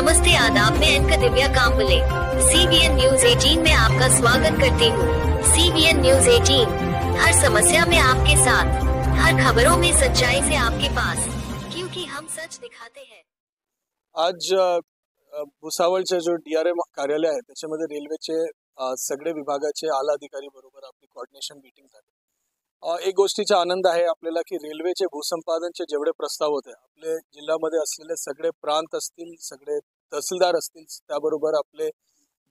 नमस्ते आदाब, मैं एंकर दिव्या Kamble CBN news 18 में आपका स्वागत करती हूँ। CBN न्यूज 18 हर समस्या में आपके साथ, हर खबरों में सच्चाई से आपके पास, क्योंकि हम सच दिखाते हैं। आज भुसावळचे जो DRM कार्यालय आहे त्याच्यामध्ये रेल्वेचे सगळे विभागाचे आला अधिकारी बरोबर आपली कोऑर्डिनेशन मीटिंग झाली। एक गोष्टीचा आनंद आहे आपल्याला की रेल्वेचे भूसंपादनचे जेवढे प्रस्ताव होते आपले जिल्ह्यामध्ये असलेले सगळे प्रांत असतील, सगळे तहसीलदार असतील, त्याबरोबर आपले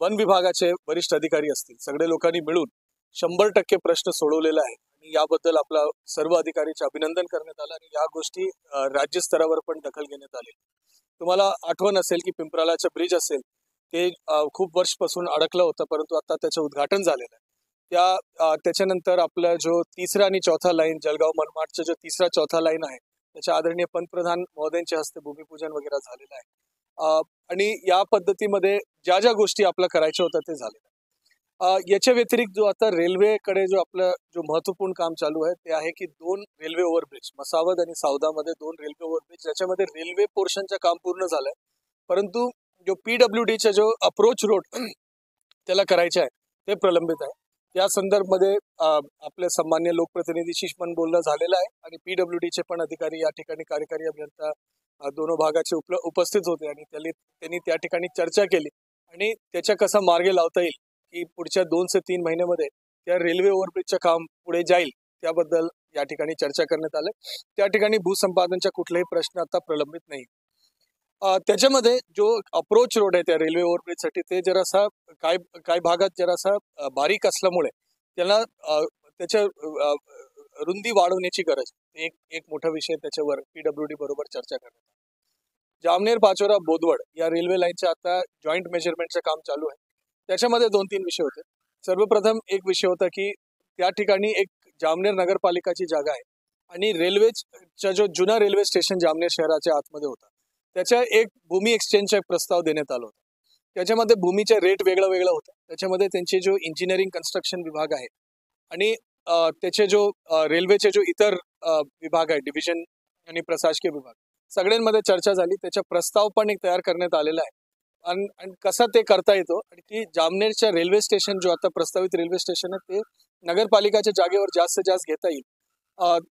वन विभागाचे वरिष्ठ अधिकारी असतील, सगळे लोकांनी मिळून 100% प्रश्न सोडवलेला आहे आणि याबद्दल आपला सर्व अधिकारीचे अभिनंदन करण्यात आलं आणि या गोष्टी राज्य स्तरावर पण दखल घेण्यात आली। तुम्हाला आठवण असेल की पिंपरालाचं ब्रिज असेल ते खूप वर्षपासून अडकलं होतं, परंतु आता त्याचं उद्घाटन झालेलं आहे। त्याच्यानंतर आपला जो तिसरा आणि चौथा लाईन जळगाव मनमाडचा जो तिसरा चौथा लाईन आहे त्याच्या आदरणीय पंतप्रधान महोदयांच्या हस्ते भूमिपूजन वगैरे झालेलं आहे आणि या पद्धतीमध्ये ज्या ज्या गोष्टी आपल्या करायच्या होत्या ते झालेलं आहे। याच्या व्यतिरिक्त जो आता रेल्वेकडे जो आपलं जो महत्त्वपूर्ण काम चालू आहे ते आहे की 2 रेल्वे ओव्हरब्रिज मसावद आणि सावदामध्ये 2 रेल्वे ओव्हरब्रिज ज्याच्यामध्ये रेल्वे पोर्शनचं काम पूर्ण झालंय, परंतु जो PWDचा जो अप्रोच रोड त्याला करायचा आहे ते प्रलंबित आहे। या संदर्भामध्ये आपले सन्मान्य लोकप्रतिनिधीशी पण बोलणं झालेलं आहे आणि PWDचे पण अधिकारी या ठिकाणी कार्यकारी अभियंता दोनों भागाचे उपस्थित होते आणि त्यांनी त्या ठिकाणी चर्चा केली आणि त्याच्या कसा मार्ग लावता येईल की पुढच्या 2 से 3 महिन्यामध्ये त्या रेल्वे ओव्हरब्रिजचं काम पुढे जाईल त्याबद्दल या ठिकाणी चर्चा करण्यात आली। त्या ठिकाणी भूसंपादनचा कुठलाही प्रश्न आता प्रलंबित नाही। त्याच्यामध्ये जो अप्रोच रोड आहे त्या रेल्वे ओव्हरब्रिजसाठी ते जरासा काय भागात जरासा बारीक असल्यामुळे त्याला त्याच्या रुंदी वाढवण्याची गरज एक मोठा विषय त्याच्यावर PWD बरोबर चर्चा करण्यात आली। जामनेर पाचोरा बोदवड या रेल्वे लाईनचं आता जॉईंट मेजरमेंटचं काम चालू आहे। त्याच्यामध्ये 2-3 विषय होते। सर्वप्रथम एक विषय होता की त्या ठिकाणी एक जामनेर नगरपालिकाची जागा आहे आणि रेल्वेचा जो जुना रेल्वे स्टेशन जामनेर शहराच्या आतमध्ये होता त्याच्या एक भूमी एक्सचेंजचा एक प्रस्ताव देण्यात आला होता। त्याच्यामध्ये भूमीचे रेट वेगळं होतं। त्याच्यामध्ये त्यांचे जो इंजिनिअरिंग कन्स्ट्रक्शन विभाग आहे आणि त्याचे जो रेल्वेचे जो इतर विभाग आहे डिव्हिजन आणि प्रशासकीय विभाग सगळ्यांमध्ये चर्चा झाली। त्याचा प्रस्ताव पण एक तयार करण्यात आलेला आहे आणि कसा ते करता येतो आणि की जामनेरच्या रेल्वे स्टेशन जो आता प्रस्तावित रेल्वे स्टेशन आहे ते नगरपालिकाच्या जागेवर जास्तीत जास्त घेता येईल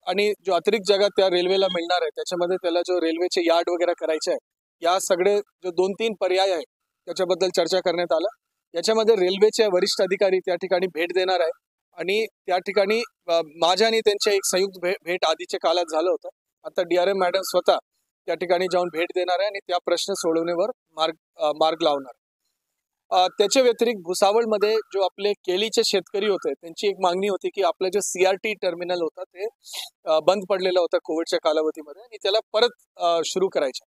आणि जो अतिरिक्त जागा त्या रेल्वेला मिळणार आहे त्याच्यामध्ये त्याला जो रेल्वेचे यार्ड वगैरे करायचे आहे या सगळे जो 2-3 पर्याय आहे त्याच्याबद्दल चर्चा करण्यात आला। याच्यामध्ये रेल्वेचे वरिष्ठ अधिकारी त्या ठिकाणी भेट देणार आहे आणि त्या ठिकाणी माझ्या आणि त्यांच्या एक संयुक्त भेट आधीच्या काळात झालं होतं। आता DRM मॅडम स्वतः त्या ठिकाणी जाऊन भेट देणार आहे आणि त्या प्रश्न सोडवण्यावर मार्ग लावणार। त्याच्या व्यतिरिक्त भुसावळमध्ये जो आपले केळीचे शेतकरी होते त्यांची एक मागणी होती की आपलं जे CRT टर्मिनल होता ते बंद पडलेला होता कोविडच्या कालावधीमध्ये आणि त्याला परत सुरू करायचं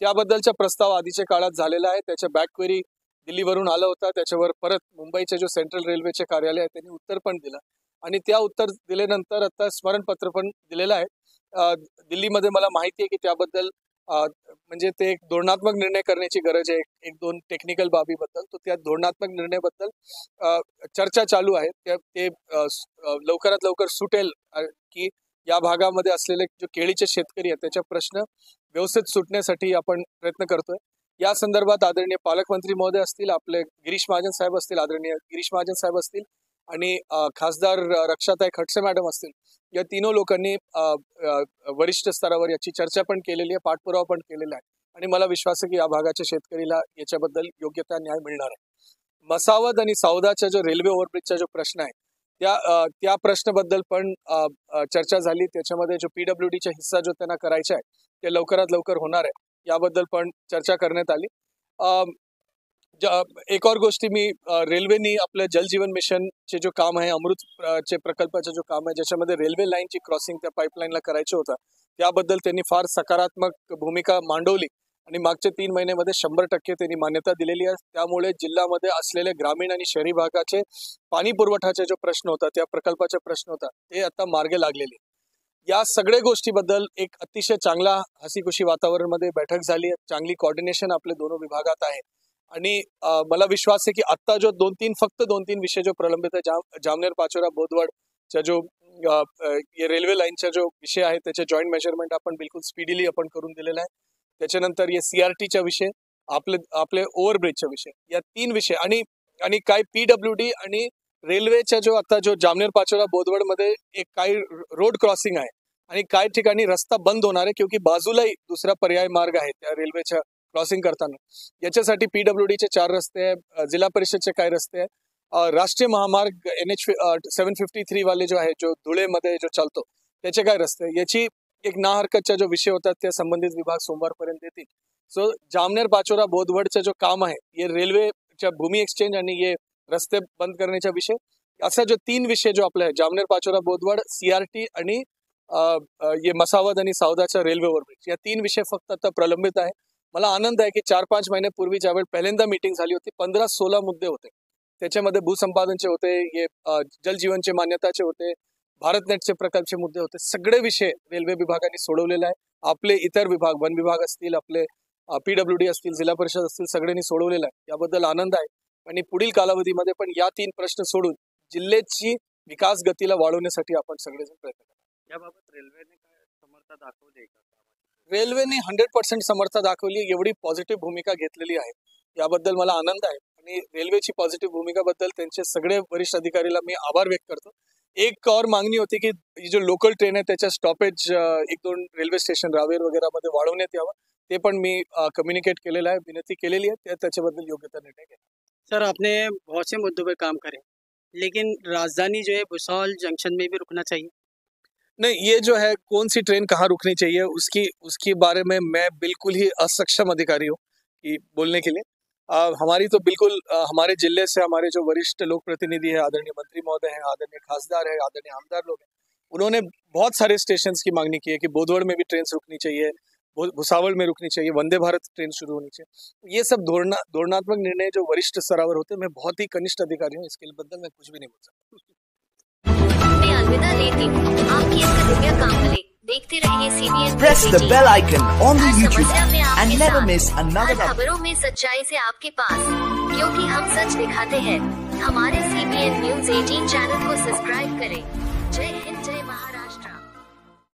त्याबद्दलचा प्रस्ताव आधीच्या काळात झालेला आहे। त्याच्या बॅकक्वेरी दिल्लीवरून आला होता, त्याच्यावर परत मुंबईचे जो सेंट्रल रेल्वेचे कार्यालय आहे त्यांनी उत्तर पण दिलं आणि त्या उत्तर दिल्यानंतर आता स्मरणपत्र पण दिलेलं आहे। दिल्लीमध्ये मला माहिती आहे की त्याबद्दल म्हणजे ते एक धोरणात्मक निर्णय करण्याची गरज आहे। एक 2 टेक्निकल बाबीबद्दल तो त्या धोरणात्मक निर्णयाबद्दल चर्चा चालू आहे। ते लवकरात लवकर सुटेल की या भागामध्ये असलेले जो केळीचे शेतकरी आहेत त्याचा प्रश्न व्यवस्थित सुटण्यासाठी आपण प्रयत्न करतोय। या संदर्भात आदरणीय पालकमंत्री महोदय असतील, आपले गिरीश महाजन साहेब असतील, आदरणीय गिरीश महाजन साहेब असतील आणि खासदार रक्षाताई खडसे मॅडम असतील, या तीनों लोकांनी वरिष्ठ स्तरावर याची चर्चा पण केलेली आहे, पाठपुरावा पण केलेला आहे आणि मला विश्वास आहे की या भागाच्या शेतकरीला याच्याबद्दल योग्य त्या न्याय मिळणार आहे। मसावद आणि सावदाचा जो रेल्वे ओव्हरब्रिजचा जो प्रश्न आहे त्या प्रश्नाबद्दल पण चर्चा झाली। त्याच्यामध्ये जो PWDचा हिस्सा जो त्यांना करायचा आहे ते लवकरात लवकर होणार आहे याबद्दल पण चर्चा करण्यात आली। एक और गोष्टी मी रेल्वेनी आपलं जलजीवन मिशनचे जो काम आहे अमृतचे प्रकल्पाचं जो काम आहे ज्याच्यामध्ये रेल्वे लाईनची क्रॉसिंग त्या पाईपलाईनला करायचं होतं त्याबद्दल त्यांनी फार सकारात्मक भूमिका मांडवली आणि मागच्या 3 महिन्यामध्ये 100% त्यांनी मान्यता दिलेली आहे। त्यामुळे जिल्ह्यामध्ये असलेले ग्रामीण आणि शहरी भागाचे पाणी पुरवठ्याचा जो प्रश्न होता त्या प्रकल्पाचा प्रश्न होता ते आता मार्गे लागलेले। या सगळ्या गोष्टीबद्दल एक अतिशय चांगला हसीखुशी वातावरणामध्ये बैठक झाली आहे। चांगली कोऑर्डिनेशन आपले दोनों विभागात आहे आणि मला विश्वास आहे की आता जो 2-3 विषय जो प्रलंबित आहे जामनेर पाचोरा बोदवडचा जो रेल्वे लाईनचा जो विषय आहे त्याचे जॉईंट मेजरमेंट आपण बिलकुल स्पीडीली आपण करून दिलेला आहे। त्याच्यानंतर CRTचा विषय आपले ओव्हरब्रिजचे विषय, या 3 विषय आणि काय PWD आणि रेल्वेच्या जो जामनेर पाचोरा बोदवड मध्ये एक काही रोड क्रॉसिंग आहे आणि काही ठिकाणी रस्ता बंद होणार आहे क्योंकि बाजूलाही दुसरा पर्याय मार्ग आहे त्या रेल्वेच्या क्रॉसिंग करताना. याच्यासाठी PWDचे 4 रस्ते आहे, जिल्हा परिषदचे काही रस्ते आहे, राष्ट्रीय महामार्ग NH 753 वाले जो आहे जो धुळेमध्ये जो चालतो त्याचे काय रस्ते, याची एक ना हरकतचा जो विषय होता ते संबंधित विभाग सोमवारपर्यंत येतील. सो जामनेर पाचोरा बोदवडचं जो काम आहे ये रेल्वेच्या भूमी एक्सचेंज आणि ये रस्ते बंद करण्याचा विषय, असा जो 3 विषय जो आपला आहे जामनेर पाचोरा बोदवड, CRT आणि ये मसावद आणि सावदाचा रेल्वे ओव्हरब्रिज, या 3 विषय फक्त आता प्रलंबित आहे. मला आनंद आहे की 4-5 महिन्यापूर्वी ज्यावेळी पहिल्यांदा मीटिंग झाली होती 15-16 मुद्दे होते. त्याच्यामध्ये भूसंपादनचे होते, ये जलजीवनचे मान्यताचे होते, भारतनेटचे प्रकल्पचे मुद्दे होते. सगळे विषय रेल्वे विभागाने सोडवलेले आहे. आपले इतर विभाग, वन विभाग असतील, आपले PWD असतील, जिल्हा परिषद असतील, सगळ्यांनी सोडवलेलं आहे. याबद्दल आनंद आहे आणि पुढील कालावधीमध्ये पण या 3 प्रश्न सोडून जिल्ह्याची विकास गतीला वाढवण्यासाठी आपण सगळेजण प्रयत्न करू. याबाबत रेल्वेने काय समर्थ दाखवली का? रेल्वेने 100% समर्थ दाखवली, एवढी पॉझिटिव्ह भूमिका घेतलेली आहे. याबद्दल मला आनंद आहे आणि रेल्वेची पॉझिटिव्ह भूमिकाबद्दल त्यांचे सगळे वरिष्ठ अधिकारीला मी आभार व्यक्त करतो. एक और मागणी होती की जो लोकल ट्रेन आहे त्याच्या स्टॉपेज 1-2 रेल्वे स्टेशन रावेर वगैरे मध्ये वाढवण्यात यावं, ते पण मी कम्युनिकेट केलेलं आहे, विनंती केलेली आहे, त्याच्याबद्दल योग्य तो निर्णय घेतला. सर, आपने बहुत से मुद्दों पर काम करे, लेकिन राजधानी जो है भुसावल जंक्शन में भी रुकना चाहिए. नहीं, ये जो है कौन सी ट्रेन कहाँ रुकनी चाहिए उसकी बारे में मैं बिल्कुल ही असक्षम अधिकारी हूँ कि बोलने के लिए. हमारी तो बिल्कुल हमारे जिले से हमारे जो वरिष्ठ लोक प्रतिनिधि है, आदरणीय मंत्री महोदय हैं, आदरणीय खासदार है, आदरणीय आमदार लोग हैं, उन्होंने बहुत सारे स्टेशन की मांगनी की है कि बोदवड में भी ट्रेन रुकनी चाहिए, भुसावल में रुकनी चाहिए, वंदे भारत ट्रेन शुरू होनी चाहिए. ये सब धोरणात्मक निर्णय जो वरिष्ठ स्तरावर होते, मैं बहुत ही कनिष्ठ अधिकारी हूँ, इसके बद्दल मैं कुछ भी नहीं बोल सकता. मैं अलविदा लेती हूँ. आपकी एक दिव्य कामले देखते रहिए CBN Press the bell icon on the her YouTube समस्या में app आपके and never साथ, miss another हर update. खबरों में सच्चाई से आपके पास, क्योंकि हम सच दिखाते हैं. हमारे CBN News 18 चैनल को सब्सक्राइब करें.